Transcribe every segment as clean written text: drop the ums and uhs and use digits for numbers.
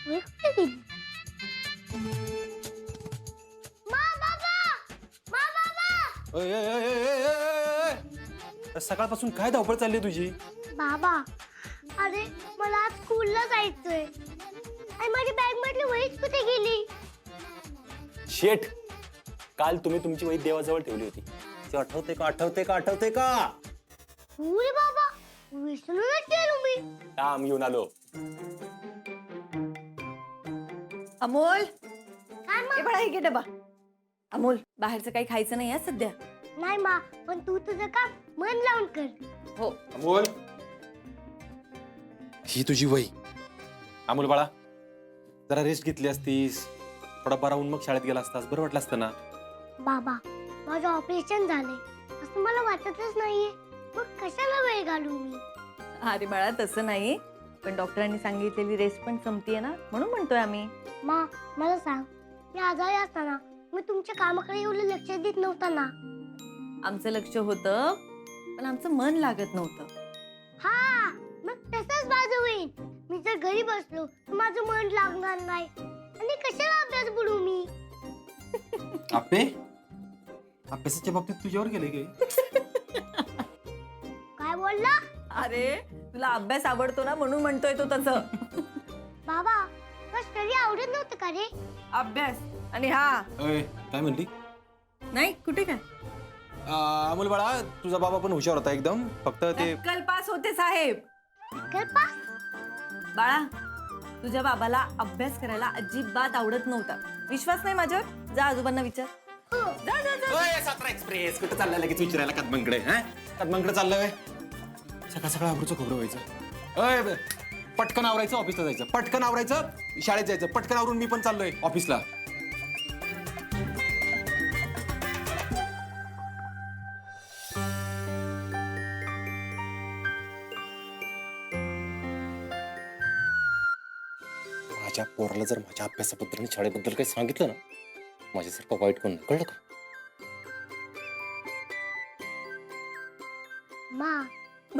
वही कुठे गेली? मा बाबा, मा बाबा. ओय, ओय, ओय, ओय, ओय, ओय. सकाळपासून काय धावपळ चालली तुझी? बाबा, अरे मला आज स्कूलला जायचंय आणि माझी बॅग मधली वहीच कुठे गेली? शेट, काल तुम्ही तुमची वही देवाजवळ ठेवली होती. ते आठवते का? आठवते का? आठवते का? हो रे बाबा, विसरूनच गेलो मी. काम येऊन आलो. अमोल, काय हे मा? बघा हे घे डबा. अमोल, बाहेरचं काही खायचं नाही सध्या. नाही मा, पण तू तुझं काम मन लावून कर. हो. अमोल, ही तुझी वही. अमोल बाळा, जरा रेस्ट घेतली असतीस, थोडा बरा होऊन मग शाळेत गेला असतास, बरं वाटलं असतं ना. बाबा, माझं ऑपरेशन झालंय असं मला वाटतच नाहीये. मग कशाला वेळ घालू मी? अरे बाळा तसं नाही, पण डॉक्टरांनी सांगितलेली रेस्ट पण संपतीये ना, म्हणून म्हणतोय आम्ही. मा, मला सांग, मी आजारी असताना मी तुमच्या कामाकडे एवढं लक्ष देत नव्हता ना? आमचं लक्ष होतं, पण आमचं मन लागत नव्हतं. हा, मग तसंच माझं होईल. मी जर घरी बसलो तर माझं मन लागणार नाही आणि कशाला अभ्यास बुडू मी? आपे, अभ्यासाच्या बाबतीत तुझ्यावर गेले गे. काय बोलला? अरे तुला अभ्यास आवडतो ना, म्हणून म्हणतोय तो तसं. बाबा, का स्टडी आवडत नव्हतं का रे? अभ्यास आणि हा अय, काय म्हणली? नाही कुठे काय अमोल बाळा, तुझा बाबा पण हुशार होता एकदम, फक्त ते कल पास होते साहेब. कर पास? बाळा, तुझ्या बाबाला अभ्यास करायला अजिबात आवडत नव्हता. विश्वास नाही माझ्यावर? जा आजोबांना विचार. हो. जा जा जा. ओय, सातारा एक्सप्रेस कुठे चाललाय लगेच विचारायला? कदमंकडे, हा? कदमंकडे चाललोय. सकाळ सकाळ आवरूचं खोबरं व्हायचं. अय, पटकन आवरायचं, ऑफिसला जायचं. पटकन आवरायचं, शाळेत जायचं. पटकन आवरून मी पण चाललोय ऑफिसला. माझ्या पोराला जर माझ्या अभ्यासाबद्दल आणि शाळेबद्दल काही सांगितलं ना, माझ्यासारखं वाईट कोण नाही, कळलं का? मा,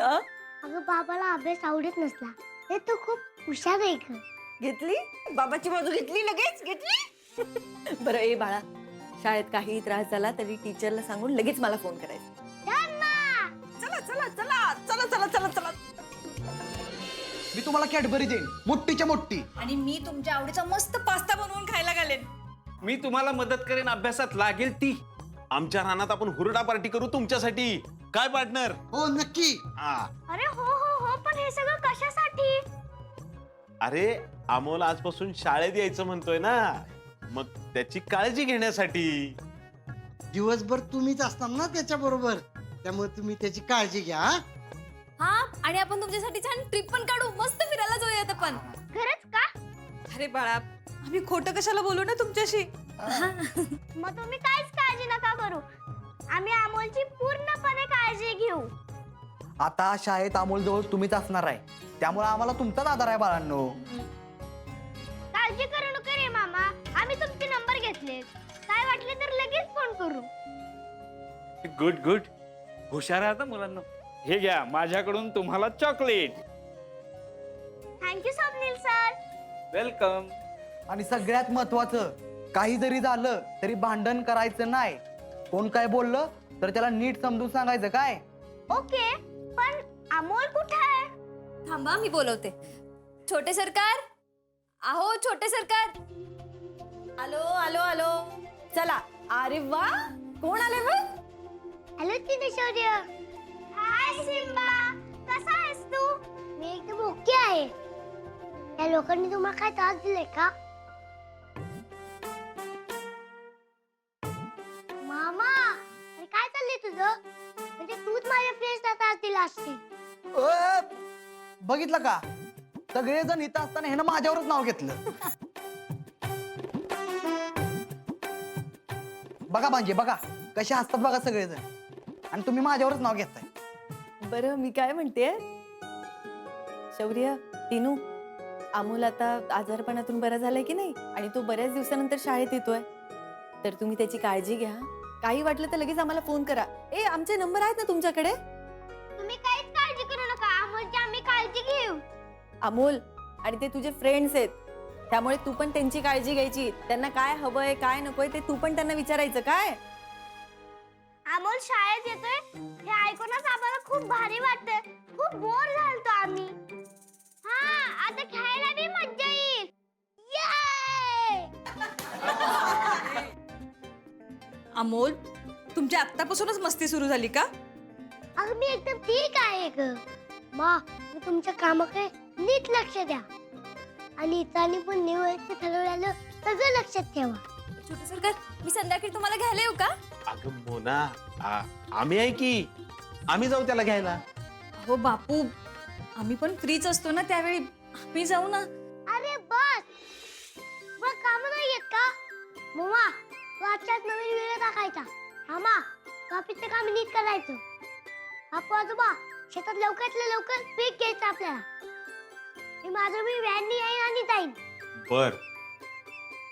अ? अगं बाबाला अभ्यास आवडत नसला हे तो खूप हुशार आहे ग. घेतली बाबाची बाजू, घेतली लगेच घेतली. बरं ए बाळा, शाळेत काही त्रास झाला तरी टीचरला सांगून लगेच मला फोन करायचा. डन मा. चला चला चला चला चला चला चला. मी तुम्हाला कॅडबरी देईन, मोठीच्या मोठी. आणि मी तुमच्या आवडीचा मस्त पास्ता बनवून खायला घालेन. मी तुम्हाला मदत करेन, अभ्यासात लागेल ती. आमच्या रानात आपण हुरडा पार्टी करू तुमच्यासाठी. काय पार्टनर? हो नक्की. अरे हो हो हो, पण हे सगळं कशासाठी? अरे अमोल आजपासून शाळेत यायचं म्हणतोय ना, मग त्याची काळजी घेण्यासाठी. दिवसभर तुम्हीच असणार ना त्याच्या बरोबर, त्यामुळे तुम्ही त्याची काळजी घ्या. हा? हा, आणि आपण तुमच्यासाठी छान ट्रिप पण काढू, मस्त फिरायला जाऊयात आपण. खरंच का? अरे बाळा, आम्ही खोटं कशाला बोलू ना तुमच्याशी. मग तुम्ही काहीच काळजी नका करू, आम्ही अमोलची पूर्णपणे काळजी घेऊ. आता शाळेत अमोल जवळ तुम्हीच असणार आहे, त्यामुळे आम्हाला तुमचाच आधार आहे बाळांनो. काळजी करू नका रे मामा, आम्ही तुमचे नंबर घेतले, काय वाटले तर लगेच फोन करू. गुड गुड, हुशार आहे आता मुलांना. हे घ्या, माझ्याकडून तुम्हाला chocolate. Thank you Swapnil sir. Welcome. आणि सगळ्यात महत्वाचं, काही जरी झालं तरी भांडण करायचं नाही. कोण काय बोललं तर त्याला नीट समजून सांगायचं. काय? ओके, पण अमोल कुठे आहे? थांबा, मी बोलवते. छोटे सरकार, आहो छोटे सरकार. आलो आलो आलो. चला. अरे वा, कोण आले बघ. हॅलो चिनेश्वर्य. हाय सिम्बा, कसा आहेस तू? मी एकदम ओके आहे. या लोकांनी तुम्हाला काय त्रास दिलाय का? मामा, अरे काय चाललंय तुझं? म्हणजे तूच माझ्या फ्रेंड्सला त्रास दिला असशील. बघितलं का, सगळेजण इथं असताना ह्यानं माझ्यावरच नाव घेतलं. बघा म्हणजे बघा कसे हसतात बघा सगळेजण, आणि तुम्ही माझ्यावरच नाव घेताय. बरं मी काय म्हणते, शौर्य, टीनू, अमोल आता आजारपणातून बरा झालाय की नाही, आणि तो बऱ्याच दिवसानंतर शाळेत येतोय, तर तुम्ही त्याची काळजी घ्या. काही वाटलं तर लगेच आम्हाला फोन करा. ए, आमचे नंबर आहेत ना तुमच्याकडे. तुम्ही काहीच काळजी करू नका, अमोलची आम्ही काळजी घेऊ. अमोल आणि ते तुझे फ्रेंड्स आहेत, त्यामुळे तू पण त्यांची काळजी घ्यायची. त्यांना काय हवंय काय नकोय ते तू पण त्यांना विचारायचं. काय अमोल शाळेत येतोय हे ऐकूनच आम्हाला खूप भारी वाटतंय. खूप बोर झालतो आम्ही. हा आता खेळायला बी मज्जा येईल. Yay! अमोल तुमची आत्तापासूनच मस्ती सुरू झाली का? अगं मी एकदम ठीक आहे ग. मा मी तुमच्या कामाकडे नीट लक्ष द्या आणि इतरांनी पण निवडचं ठरवलेलं सगळं लक्षात ठेवा. छोटे सरकार मी संध्याकाळी तुम्हाला घ्यायला येऊ का? अगं मोना, आम्ही आहे की, आम्ही जाऊ त्याला घ्यायला. हो बापू आम्ही पण फ्रीच असतो ना त्यावेळी, आम्ही जाऊ ना. अरे बस मग काम नाही येत का? मम्मा तू आजच्याच नवीन व्हिडिओ टाकायचा. आम्हा कॉपीचं काम नीट करायचं. बापू आजोबा शेतात लवकरातल्या लवकर पीक घ्यायचं आपल्याला. मी व्हॅननी येईन आणि जाईन. बर.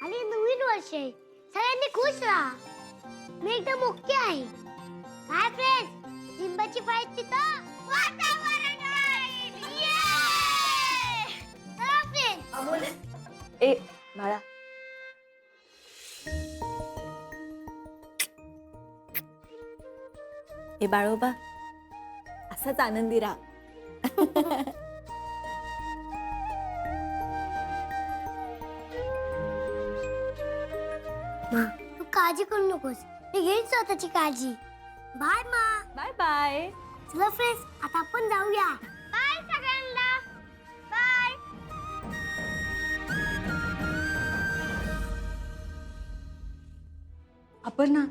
आणि नवीन वर्ष आहे सगळ्यांनी खुश राहा. मी एकदम ओके आहे. काय फ्रेंड्स लिंबाची फाईट तिथं वातावरण आहे. Yay! चला फ्रेंड्स. ए बाळा ए बाळोबा असाच आनंदी राहा. तू काळजी करू नकोस. मी घेईन स्वतःची काळजी. बाय मा. Bye bye. चला फ्रेंड्स आता आपण जाऊया. बाय सगळ्यांना. बाय. आपण ना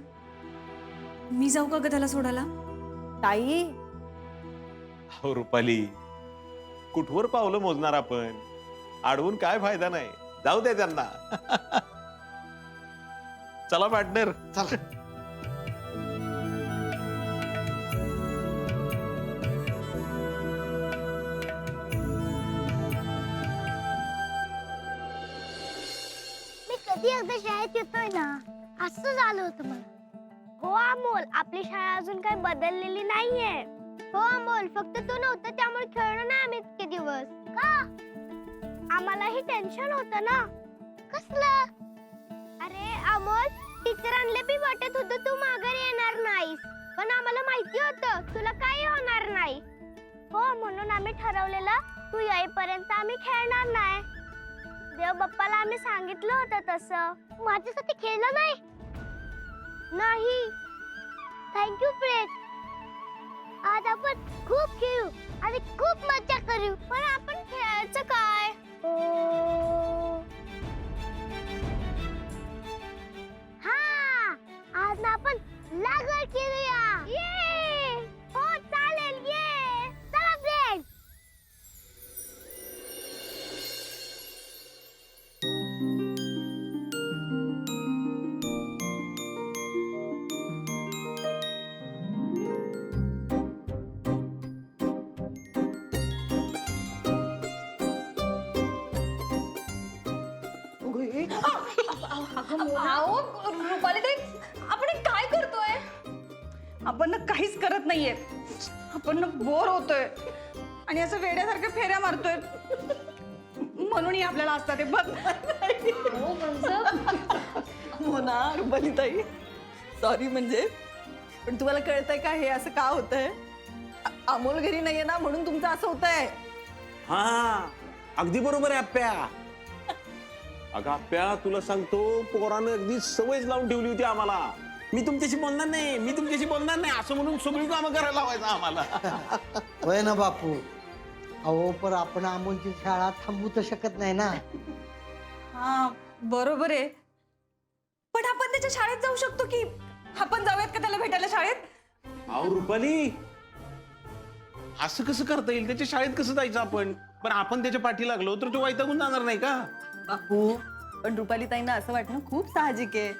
मी जाऊ का ग त्याला सोडायला? ताई हो रुपाली, कुठवर पावलं मोजणार आपण? अडवून काय फायदा नाही. जाऊ दे त्यांना. चला पार्टनर. चला. मी कधी एकदा शाळेत येतोय ना असं झालं होतं मला. हो अमोल आपली शाळा अजून काही बदललेली नाहीये. हो अमोल फक्त तू नव्हतं त्यामुळे खेळलो नाही आम्ही इतके दिवस. का? आम्हालाही टेन्शन होतं ना. कसलं? अरे अमोल टीचरांना बी वाटत होतं तू माघारी येणार नाहीस, पण आम्हाला माहिती होतं तुला काही होणार नाही. हो म्हणून आम्ही ठरवलेलं तू येईपर्यंत आम्ही खेळणार नाही. देव बाप्पाला आम्ही सांगितलं होतं तसं. माझ्यासाठी खेळलं नाही. नाही. Thank you friend. आज आपण खूप खेळू आणि खूप मजा करू. पण आपण खेळायचं काय? हा आज ना आपण लागवड खेळूया. ये हो चालेल. ये चला फ्रेंड. रुपाली ताई आपण हे काय करतोय? आपण ना काहीच करत नाहीये. आपण ना बोर होतोय आणि असं वेड्यासारख्या फेऱ्या मारतोय. म्हणून आपल्याला असतात ते बघ. हो ना रुपालीताई सॉरी. म्हणजे पण तुम्हाला कळतंय का हे असं का होतंय? अमोल घरी नाहीये ना म्हणून तुमचं असं होतंय. हा अगदी बरोबर आहे आप्या. अगं आप्या तुला सांगतो, पोरानं अगदी सवयच लावून ठेवली होती आम्हाला. मी तुमच्याशी बोलणार नाही, मी तुमच्याशी बोलणार नाही असं म्हणून सगळी कामं करायला लावायचं आम्हाला. होय ना बापू. अहो पण आपण अमोलची शाळा थांबवू तर शकत नाही ना. हा बरोबर आहे. पण आपण त्याच्या शाळेत जाऊ शकतो की. आपण जाऊयात का त्याला भेटायला शाळेत? अहो रुपाली, असं कसं करता येईल? त्याच्या शाळेत कसं जायचं आपण? पण आपण त्याच्या पाठी लागलो तर तो वैतागून जाणार नाही का? बापू पण रुपालीताईंना असं वाटणं खूप साहजिक आहे.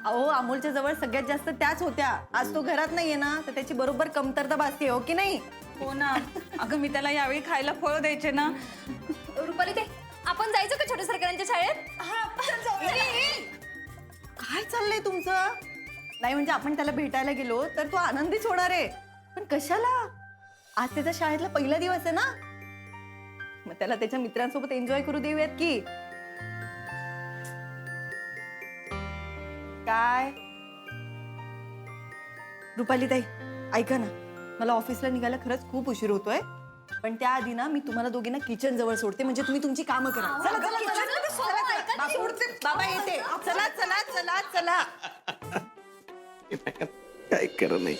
अहो अमोलच्या जवळ सगळ्यात जास्त त्याच होत्या. आज तो घरात नाहीये ना तर त्याची बरोबर कमतरता भासते. हो की नाही? हो ना. अगं मी त्याला यावेळी खायला फळ द्यायचे ना. रुपाली ताई आपण जायचं का छोटे सरकारांच्या शाळेत? काय चाललंय तुमचं? नाही म्हणजे आपण त्याला भेटायला गेलो तर तो आनंदीच होणार आहे. पण कशाला? आज त्याचा शाळेतला पहिला दिवस आहे ना. मग त्याला त्याच्या मित्रांसोबत एन्जॉय करू देऊयात की. काय रुपाली ताई, ऐका ना, मला ऑफिसला निघायला खरंच खूप उशीर होतोय, पण त्याआधी ना मी तुम्हाला दोघींना किचन जवळ सोडते, म्हणजे तुम्ही तुमची कामं करा. चला, चला, चला, चला, चला, चला. बाबा उठते, बाबा येते. चला चला चला चला. काय खरं नाही.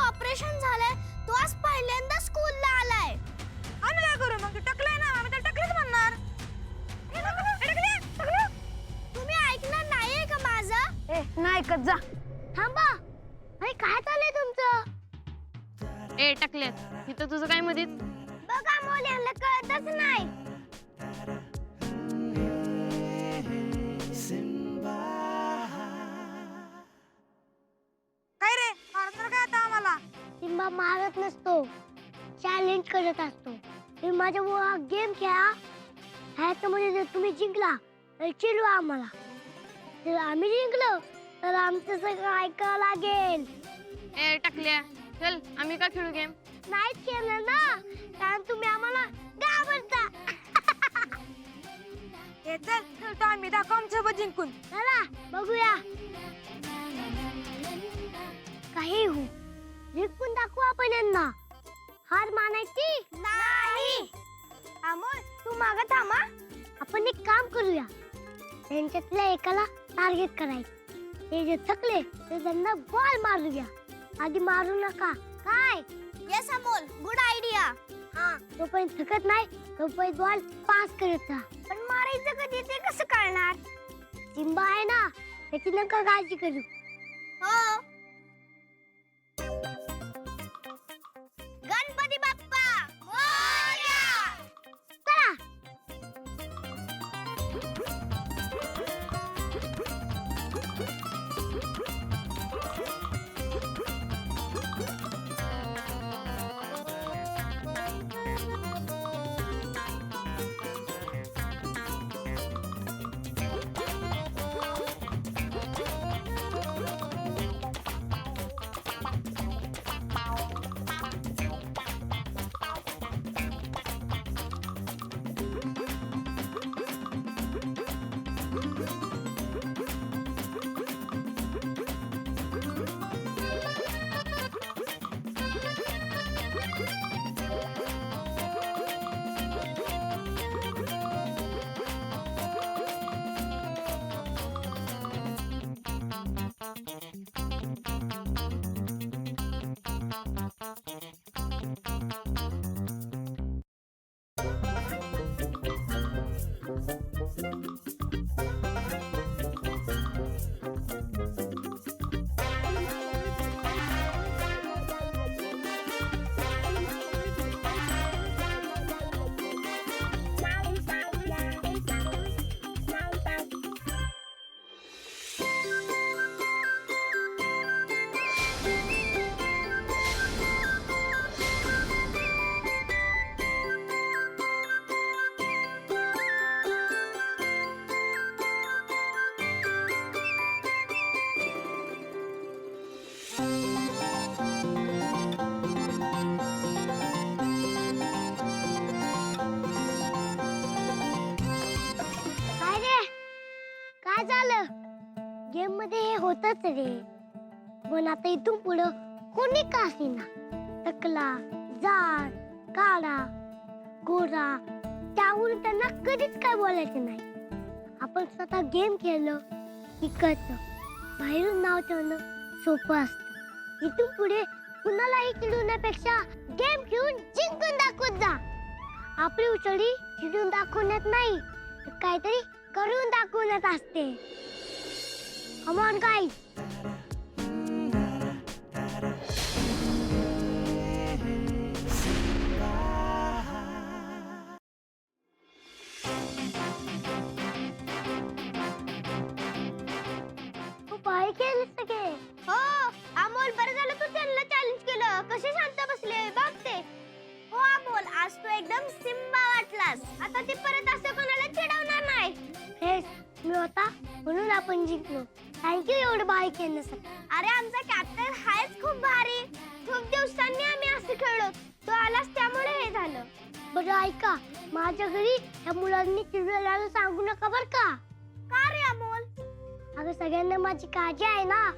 ऑपरेशन झालंय, तो आज पहिल्यांदा स्कूलला आलाय. आम्ही काय करू मग? टकलाय ना, आम्ही तर टकलेच म्हणणार. तुम्ही ऐकणार नाहीये का माझं? नाही ऐकत, जा. थांबा, अरे काय चाललंय तुमचं? ए टकल्यात, इथं तुझं काय मधीत? बघा मोल, यांना कळतच नाही. काय रे, मारणार काय आता आम्हाला? सिम्बा मारत नसतो, चॅलेंज करत असतो. तुम्ही माझ्या गेम खेळा, ह्याच्यामध्ये जर तुम्ही जिंकला तर चिडवा आम्हाला, जर आम्ही जिंकलो तर आमचं सगळं ऐकावं लागेल. ए टकल्या, चल आम्ही का खेळू गेम? नाहीच केलं ना, कारण तुम्ही आम्हाला घाबरता. हे चल, खेळतो आम्ही, दाखव आमचं जिंकून. चला बघूया. काही हो, जिंकून दाखवू आपण यांना. हार मानायची नाही. अमोल, तू मागं थांबा. आपण एक काम करूया, त्यांच्यातल्या एकाला टार्गेट करायचं. ते जे थकले ते त्यांना बॉल मारूया. आधी मारू नका. काय? Yes Amol, good idea. हा, तोपर्यंत थकत नाही तोपर्यंत बॉल पास करत राहा. पण मारायचं कधी ते कसं कळणार? सिम्बा आहे ना, त्याची नका काळजी करू. हो. गणपती बाप्पा मोरया. चला. काय झालं? गेम मध्ये हे होतच रे, पण आता इथून पुढं कोणी का असेना, टकला, जाड, काळा, गोरा, त्यावरून त्यांना कधीच काय बोलायचं नाही. आपण स्वतः गेम खेळलो की कळतं, बाहेरून नाव ठेवणं सोपं असतं. इथून पुढे कुणालाही चिडवण्यापेक्षा गेम खेळून जिंकून दाखवत जा. आपली उचडी चिडून दाखवण्यात नाही, तर काहीतरी करून दाखवण्यात असते. Come on guys. म्हणून आपण जिंकलो. थँक्यू एवढं भारी खेळण्यासाठी. अरे आमचा कॅप्टन हायच खूप भारी. खूप दिवसांनी आम्ही असं खेळलो. तो आलास त्यामुळे हे झालं. बरं ऐका, माझ्या घरी या मुलांनी चिडलेला सांगू नका बर का. का रे अमोल? अगं सगळ्यांना माझी काळजी आहे ना,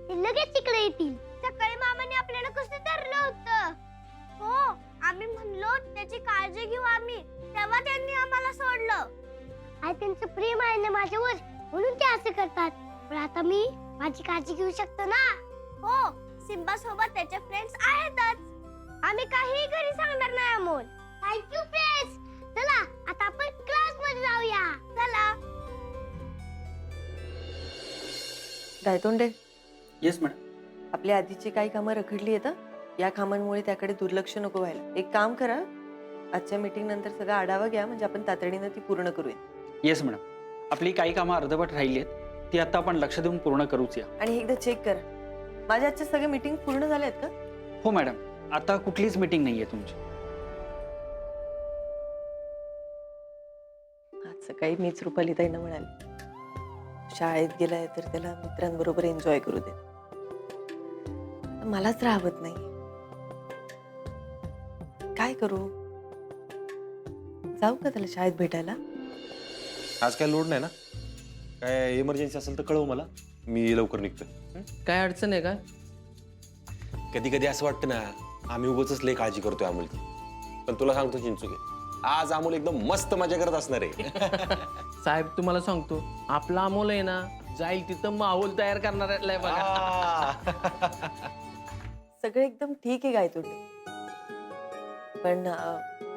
ते लगेच इकडे येतील. सकाळी मामाने आपल्याला कसं धरलं होतं. हो, आम्ही म्हणलो त्याची काळजी घेऊ आम्ही, तेव्हा त्यांनी आम्हाला सोडलं. आणि त्यांचं प्रेम आहे ना माझ्यावर, म्हणून ते असं करतात. पण आता मी माझी काळजी घेऊ शकतो ना. हो, सिम्बा सोबत त्याचे फ्रेंड्स आहेतच. आम्ही काही घरी सांगणार नाही अमोल. Thank you friends. चला आता आपण क्लास मध्ये जाऊया. चला. Gaitonde, yes madam. आपल्या आधीची काही कामं रखडली आहेत. या कामांमुळे त्याकडे दुर्लक्ष नको व्हायला. एक काम करा, आजच्या मीटिंग नंतर सगळा आढावा घ्या, म्हणजे आपण तातडीनं ती पूर्ण करूया. Yes madam. आपली काही कामं अर्धवट राहिली आहेत, ती आता आपण लक्ष देऊन पूर्ण करूच या. आणि एकदा चेक करा, माझ्या आजच्या सगळ्या मीटिंग पूर्ण झाल्या आहेत का? हो मॅडम, आता कुठलीच मीटिंग नाहीये तुमची. आज सकाळी मीच रुपालीताईंना म्हणाले, शाळेत गेलाय तर त्याला मित्रांबरोबर एन्जॉय करू दे. मलाच राहत नाही. काय करू? जाऊ का त्याला शाळेत भेटायला? आज काय लोड नाही ना? काय इमर्जन्सी असेल तर कळव मला, मी लवकर निघतोय. काय अडचण आहे का? कधी कधी असं वाटतं ना, आम्ही उगाचच लय काळजी करतोय अमोलची. पण तुला सांगतो चिंचुके, आज अमोल एकदम मस्त मजा करत असणार आहे. साहेब तुम्हाला सांगतो, आपला अमोल आहे ना, जाईल तिथं माहोल तयार करणार आहे बघा. सगळं एकदम ठीक आहे गायतोंडे, पण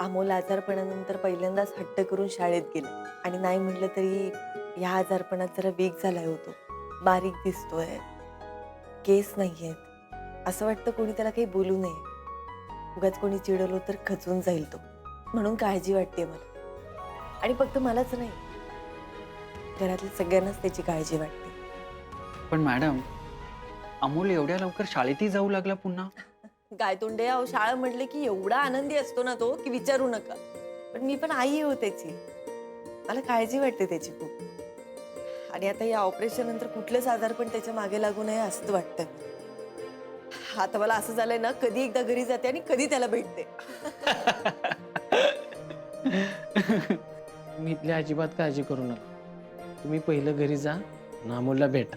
अमोल आजारपणानंतर पहिल्यांदाच हट्ट करून शाळेत गेला. आणि नाही म्हटलं तरी या आजारपणात जरा वीक झालाय होतो. बारीक दिसतोय, केस नाहीयेत. असं वाटतं कोणी त्याला काही बोलू नये. उगाच कोणी चिडवलं तर खचून जाईल तो, म्हणून काळजी वाटते मला. आणि फक्त मलाच नाही, घरातल्या सगळ्यांनाच त्याची काळजी वाटते. पण मॅडम, अमोल एवढ्या लवकर शाळेतही जाऊ लागला पुन्हा? गायतोंडे, अहो शाळा म्हटले की एवढा आनंदी असतो ना तो, की विचारू नका. पण मी पण आई हो त्याची, मला काळजी वाटते त्याची खूप. आणि आता या ऑपरेशन नंतर कुठलंच आजार पण त्याच्या मागे लागू नये असं वाटतं. आता मला असं झालंय ना, कधी एकदा घरी जाते आणि कधी त्याला भेटते. मी इथली अजिबात काळजी करू नका. तुम्ही पहिलं घरी जा, अमोलला भेटा.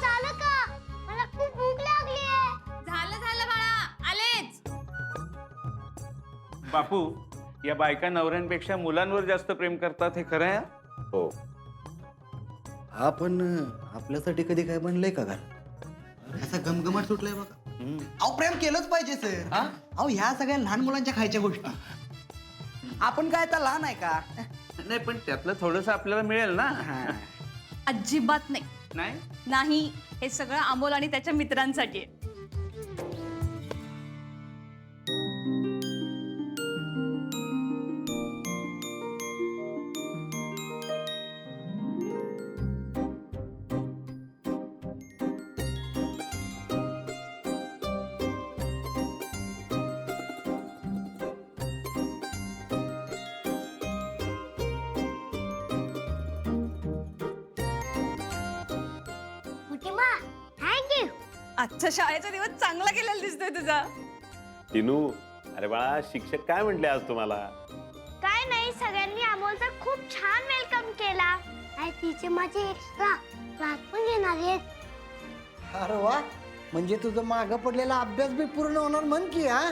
झालं का? मला खूप भूक लागली आहे. झालं बाळा, आलेच. बापू, या बायका नवऱ्यांपेक्षा मुलांवर जास्त प्रेम करतात, हे खरं आहे? हो. हा, पण आपल्यासाठी कधी काय बनलंय का घर? असा गमगमाट सुटलाय बघा. अहो प्रेम केलंच पाहिजे सर. अहो ह्या सगळ्या लहान मुलांच्या खायच्या गोष्टी. आपण काय आता लहान आहे का? नाही, पण त्यातलं थोडंसं आपल्याला मिळेल ना. अजिबात नाही. नाही? नाही, हे सगळं अमोल आणि त्याच्या मित्रांसाठी आहे. थँक्यू. आजच्या शाळेचा दिवस चांगला गेलेला दिसतोय तुझा. टिनू, अरे बाळा, शिक्षक काय म्हटले आज तुम्हाला? काय नाही, सगळ्यांनी अमोलचा खूप छान वेलकम केला. आणि तिचे माझे एक्स्ट्रा क्लास पण घेणार आहेत. अरे वा, म्हणजे तुझं मागं पडलेला अभ्यास बी पूर्ण होणार म्हण की. हा,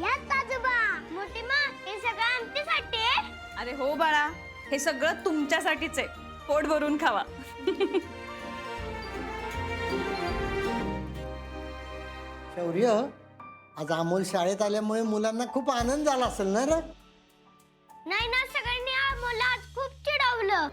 यात आजोबा, मोठी मा, हे सगळं आमच्यासाठी आहे. अरे हो बाळा, हे सगळं तुमच्यासाठीच आहे. पोट भरून खावा. शौर्य, आज अमोल शाळेत आल्यामुळे मुलांना खूप आनंद झाला असेल ना रे? नाही ना, सगळ्यांनी अमोलला आज खूप चिडवलं.